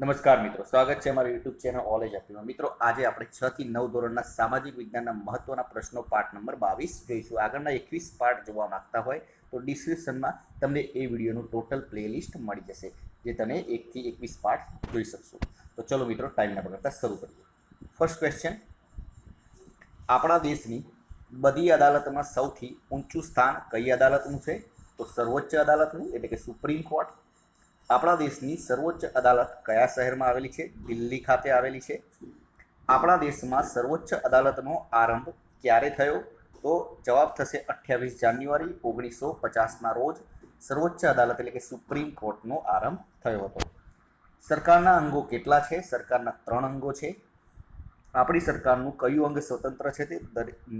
નમસ્કાર મિત્રો, સ્વાગત છે અમારી યુટ્યુબ ચેનલ ઓલેજ એપીમાં. મિત્રો, આજે આપણે 6 થી 9 ધોરણના સામાજિક વિજ્ઞાનના મહત્વના પ્રશ્નો પાઠ નંબર 22 જોઈશું. આગળના 21 પાઠ જોવા માંગતા હોય તો ડિસ્ક્રિપ્શનમાં તમને એ વિડીયોનું ટોટલ પ્લેલિસ્ટ મળી જશે, જે તમે 1 થી 21 પાઠ જોઈ શકશો. તો ચલો મિત્રો, ટાઈમ ના બગાડતા શરૂ કરીએ. ફર્સ્ટ ક્વેશ્ચન, આપણા દેશની બધી અદાલતમાં સૌથી ઊંચું સ્થાન કઈ અદાલતનું છે? તો સર્વોચ્ચ અદાલતનું, એટલે કે સુપ્રીમ કોર્ટ. આપણા દેશની સર્વોચ્ચ અદાલત કયા શહેરમાં આવેલી છે? દિલ્હી ખાતે આવેલી છે. આપણા દેશમાં સર્વોચ્ચ અદાલતનો આરંભ ક્યારે થયો? તો જવાબ થશે 28 જાન્યુઆરી 1950ના રોજ સર્વોચ્ચ અદાલત એટલે કે સુપ્રીમ કોર્ટનો આરંભ થયો હતો. સરકારના અંગો કેટલા છે? સરકારના 3 અંગો છે. આપણી સરકારનું કયું અંગ સ્વતંત્ર છે? તે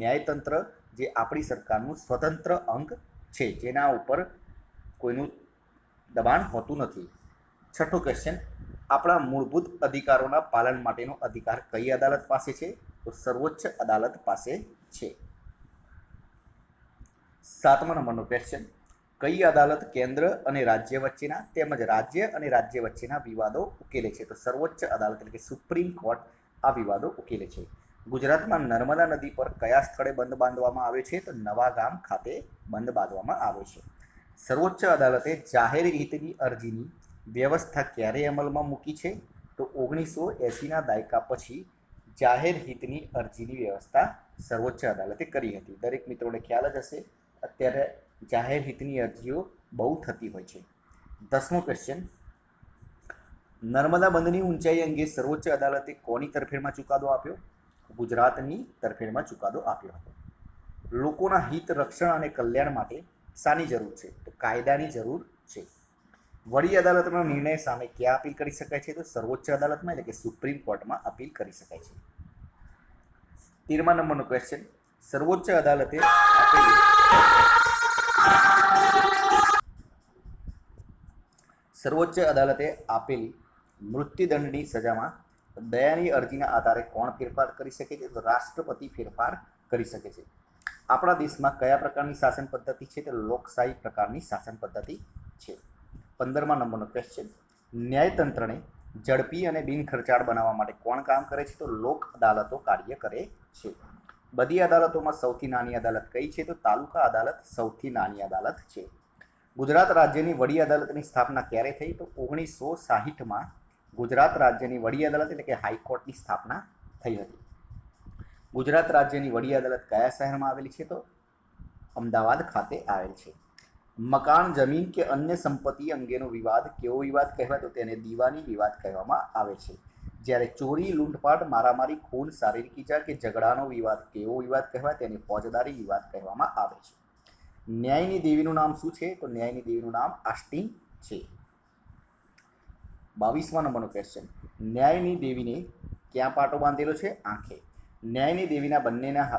ન્યાયતંત્ર, જે આપણી સરકારનું સ્વતંત્ર અંગ છે, જેના ઉપર કોઈનું દબાણ હોતું નથી. છઠ્ઠો ક્વેશ્ચન, આપણા મૂળભૂત અધિકારોના પાલન માટેનો અધિકાર કઈ અદાલત પાસે છે? તો સર્વોચ્ચ અદાલત પાસે છે. 7મા નંબરનો ક્વેશ્ચન, કઈ અદાલત કેન્દ્ર અને રાજ્ય વચ્ચેના તેમજ રાજ્ય અને રાજ્ય વચ્ચેના વિવાદો ઉકેલે છે? તો સર્વોચ્ચ અદાલત એટલે કે સુપ્રીમ કોર્ટ આ વિવાદો ઉકેલે છે. ગુજરાતમાં નર્મદા નદી પર કયા સ્થળે બંધ બાંધવામાં આવે છે? તો નવા ગામ ખાતે બંધ બાંધવામાં આવે છે. સર્વોચ્ચ અદાલતે જાહેર હિતની અરજીની વ્યવસ્થા ક્યારે અમલમાં મૂકી છે? તો 1980ના દાયકા પછી જાહેર હિતની અરજીની વ્યવસ્થા સર્વોચ્ચ અદાલતે કરી હતી. દરેક મિત્રોને ખ્યાલ જ હશે, અત્યારે જાહેર હિતની અરજીઓ બહુ થતી હોય છે. 10મો ક્વેશ્ચન, નર્મદા બંધની ઊંચાઈ અંગે સર્વોચ્ચ અદાલતે કોની તરફેણમાં ચુકાદો આપ્યો? ગુજરાતની તરફેણમાં ચુકાદો આપ્યો હતો. લોકોના હિત, રક્ષણ અને કલ્યાણ માટે શાની જરૂર છે? તો કાયદાની જરૂર છે. વડી અદાલતના નિર્ણય સામે ક્યાં અપીલ કરી શકાય છે? તો સર્વોચ્ચ અદાલતમાં એટલે કે સુપ્રીમ કોર્ટમાં અપીલ કરી શકાય છે. 13મા નંબરનો ક્વેશ્ચન, સર્વોચ્ચ અદાલતે આપેલી મૃત્યુદંડની સજામાં દયાની અરજીના આધારે કોણ ફેરફાર કરી શકે છે? તો રાષ્ટ્રપતિ ફેરફાર કરી શકે છે. આપણા દેશમાં કયા પ્રકારની શાસન પદ્ધતિ છે? તો લોકશાહી પ્રકારની શાસન પદ્ધતિ છે. 15મા નંબરનો ક્વેશ્ચન, ન્યાયતંત્રને ઝડપી અને બિનખર્ચાળ બનાવવા માટે કોણ કામ કરે છે? તો લોક અદાલતો કાર્ય કરે છે. બધી અદાલતોમાં સૌથી નાની અદાલત કઈ છે? તો તાલુકા અદાલત સૌથી નાની અદાલત છે. ગુજરાત રાજ્યની વડી અદાલતની સ્થાપના ક્યારે થઈ? તો 1960માં ગુજરાત રાજ્યની વડી અદાલત એટલે કે હાઈકોર્ટની સ્થાપના થઈ હતી. ગુજરાત રાજ્યની વડી અદાલત કયા શહેરમાં આવેલી છે? તો અમદાવાદ ખાતે આવેલ છે. મકાન, જમીન કે અન્ય સંપત્તિ અંગેનો વિવાદ કેવો વિવાદ કહેવાય? તો તેને દીવાની વિવાદ કહેવામાં આવે છે. જ્યારે ચોરી, લૂંટફાટ, મારામારી, ખૂન, શારીરિક ઈજા કે ઝઘડાનો વિવાદ કેવો વિવાદ કહેવાય? તેને ફોજદારી વિવાદ કહેવામાં આવે છે. ન્યાયની દેવીનું નામ શું છે? તો ન્યાયની દેવીનું નામ આસ્ટીન છે. 22મા નંબરનો ક્વેશ્ચન, ન્યાયની દેવીને ક્યાં પાટો બાંધેલો છે? આંખે. ન્યાયની દેવીના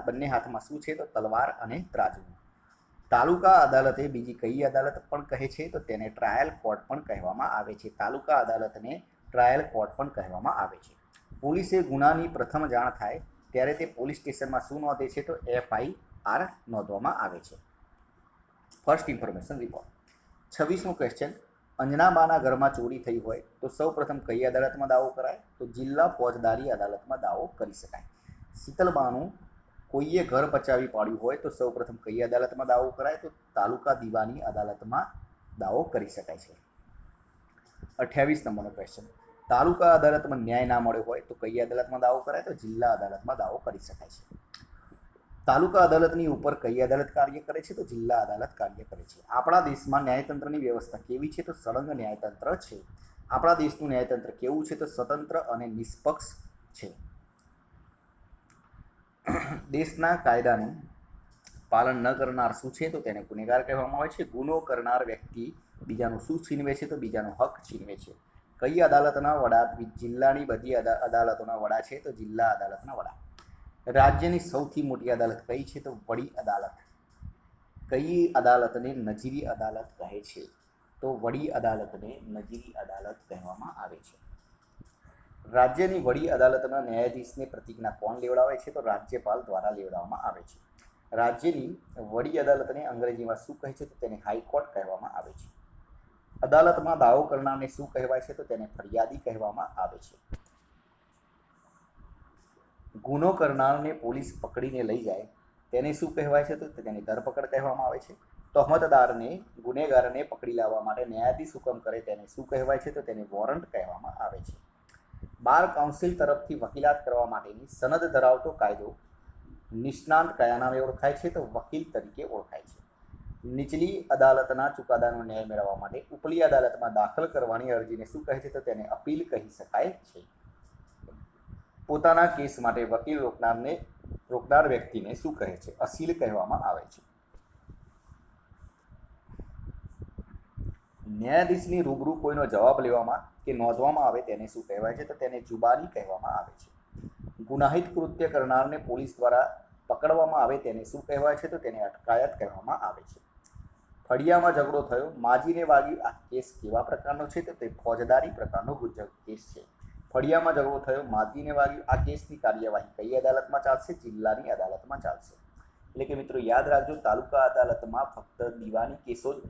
બંને હાથમાં શું છે? તો તલવાર અને ત્રાજવું. તાલુકા અદાલતે બીજી કઈ અદાલત પણ કહે છે? તો તેને ટ્રાયલ કોર્ટ પણ કહેવામાં આવે છે. તાલુકા અદાલતને ટ્રાયલ કોર્ટ પણ કહેવામાં આવે છે. પોલીસે ગુનાની પ્રથમ જાણ થાય ત્યારે તે પોલીસ સ્ટેશનમાં શું નોંધે છે? તો FIR નોંધવામાં આવે છે. First information report. 26મો ક્વેશ્ચન, અંજનાબાના ઘરમાં ચોરી થઈ હોય તો સૌપ્રથમ કઈ અદાલતમાં દાવો કરાય? તો જિલ્લા ફોજદારી અદાલતમાં દાવો કરી શકાય. શીતલબાનું કોઈએ ઘર પચાવી પાડ્યું હોય તો સૌપ્રથમ કઈ અદાલતમાં દાવો કરાય? તો તાલુકા દીવાની અદાલતમાં દાવો કરી શકાય છે. 28 નંબરનો ક્વેશ્ચન, તાલુકા અદાલતમાં ન્યાય ના મળ્યો હોય તો કઈ અદાલતમાં દાવો કરાય? તો જિલ્લા અદાલતમાં દાવો કરી શકાય છે. તાલુકા અદાલતની ઉપર કઈ અદાલત કાર્ય કરે છે? તો જિલ્લા અદાલત કાર્ય કરે છે. આપણા દેશમાં ન્યાયતંત્રની વ્યવસ્થા કેવી છે? તો સળંગ ન્યાયતંત્ર છે. આપણા દેશનું ન્યાયતંત્ર કેવું છે? તો સ્વતંત્ર અને નિષ્પક્ષ છે. દેશના કાયદાનું પાલન ન કરનાર શું છે? તો તેને ગુનેગાર કહેવામાં આવે છે. ગુનો કરનાર વ્યક્તિ બીજાનું શું છીનવે છે? તો બીજાનો હક છીનવે છે. કઈ અદાલતના વડા જિલ્લાની બધી અદાલતોના વડા છે? તો જિલ્લા અદાલતના વડા. રાજ્યની સૌથી મોટી અદાલત કઈ છે? તો વડી અદાલત. કઈ અદાલતને નજીરી અદાલત કહે છે? તો વડી અદાલતને નજીરી અદાલત કહેવામાં આવે છે. રાજ્યની વડી અદાલતના ન્યાયાધીશને પ્રતિજ્ઞા કોણ લેવડાવે છે? તો રાજ્યપાલ દ્વારા લેવડાવવામાં આવે છે. રાજ્યની વડી અદાલતને અંગ્રેજીમાં શું કહે છે? તો તેને હાઈકોર્ટ કહેવામાં આવે છે. અદાલતમાં દાવો કરનારને શું કહેવાય છે? તો તેને ફરિયાદી કહેવામાં આવે છે. ગુનો કરનારને પોલીસ પકડીને લઈ જાય તેને શું કહેવાય છે? તો તેની ધરપકડ કહેવામાં આવે છે. તહોમતદારને ગુનેગારને પકડી લાવવા માટે ન્યાયાધીશ હુકમ કરે તેને શું કહેવાય છે? તો તેને વોરંટ કહેવામાં આવે છે. બાર કાઉન્સિલ તરફથી વકીલાત કરવા માટેની સનદ ધરાવતો કાયદો નિષ્ણાંત કયા નામે ઓળખાય છે? તો વકીલ તરીકે ઓળખાય છે. નીચલી અદાલતના ચુકાદાનો ન્યાય મેળવવા માટે ઉપલી અદાલતમાં દાખલ કરવાની અરજીને શું કહે છે? તો તેને અપીલ કહી શકાય છે. પોતાના કેસ માટે વકીલ રોકનાર વ્યક્તિને શું કહે છે? અસીલ કહેવામાં આવે છે. ન્યાયાધીશની રૂબરૂ કોઈનો જવાબ લેવામાં કે નોંધવામાં આવે તેને શું કહેવાય છે? તો તેને જુબાની કહેવામાં આવે છે. ગુનાહિત કૃત્ય કરનારને પોલીસ દ્વારા પકડવામાં આવે તેને શું કહેવાય છે? તો તેને અટકાયત કહેવામાં આવે છે. ફળિયામાં ઝઘડો થયો, માજીને વાગ્યું, આ કેસ કેવા પ્રકારનો છે? તો તે ફોજદારી પ્રકારનો કેસ છે. ફળિયામાં ઝઘડો થયો, માજીને વાગ્યું, આ કેસની કાર્યવાહી કઈ અદાલતમાં ચાલશે? જિલ્લાની અદાલતમાં ચાલશે. એટલે કે મિત્રો યાદ રાખજો, તાલુકા અદાલતમાં ફક્ત દીવાની કેસો જ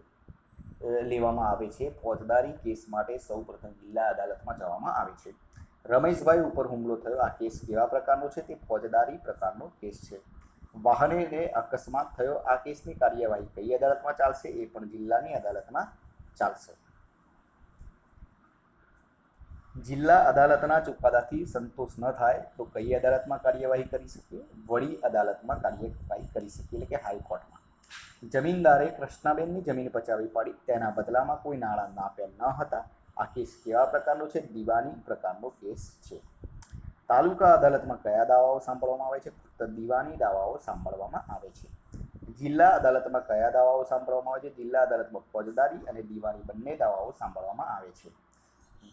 લેવામાં આવે છે. ફોજદારી કેસ માટે સૌપ્રથમ જિલ્લા અદાલતમાં જવામાં આવે છે. રમેશભાઈ ઉપર હુમલો થયો, આ કેસ કેવા પ્રકારનો છે? તે ફોજદારી પ્રકારનો કેસ છે. વાહનને અકસ્માત થયો, આ કેસની કાર્યવાહી કઈ અદાલતમાં ચાલશે? એ પણ જિલ્લાની અદાલતમાં ચાલશે. જિલ્લા અદાલતના ચુકાદાથી સંતોષ ન થાય તો કઈ અદાલતમાં કાર્યવાહી કરી શકીએ? વડી અદાલતમાં કાર્યવાહી કરી શકીએ, એટલે કે હાઈકોર્ટમાં. જમીનદારે કૃષ્ણાબેનની જમીન પચાવી પાડી, તેના બદલામાં કોઈ નાણાં આપ્યા ન હતા, આ કેસ કેવા પ્રકારનો છે? દીવાની પ્રકારનો કેસ છે. તાલુકા અદાલતમાં કયા દાવાઓ સાંભળવામાં આવે છે? ફક્ત દીવાની દાવાઓ સાંભળવામાં આવે છે. જિલ્લા અદાલતમાં કયા દાવાઓ સાંભળવામાં આવે છે? જિલ્લા અદાલતમાં ફોજદારી અને દીવાની બંને દાવાઓ સાંભળવામાં આવે છે.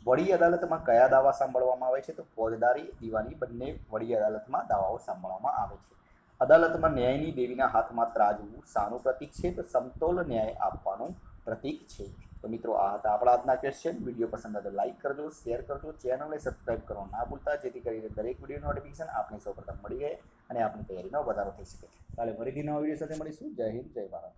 વડી અદાલતમાં કયા દાવા સાંભળવામાં આવે છે? તો ફોજદારી, દીવાની બંને વડી અદાલતમાં દાવાઓ સાંભળવામાં આવે છે. અદાલતમાં ન્યાયની દેવીના હાથમાં ત્રાજવું શાનું પ્રતીક છે? તો સમતોલ ન્યાય આપવાનું પ્રતીક છે. તો મિત્રો આ હતા આપણા આજના ક્વેશ્ચન. વિડીયો પસંદ આવે તો લાઇક કરજો, શેર કરજો, ચેનલને સબસ્ક્રાઇબ કરવાનું ના ભૂલતા, જેથી કરીને દરેક વિડીયો નોટિફિકેશન આપને સૌપ્રથમ મળી રહે અને આપની તૈયારીમાં વધારો થઈ શકે. કાલે ફરીથી નવા વિડીયો સાથે મળીશું. જય હિન્દ, જય ભારત.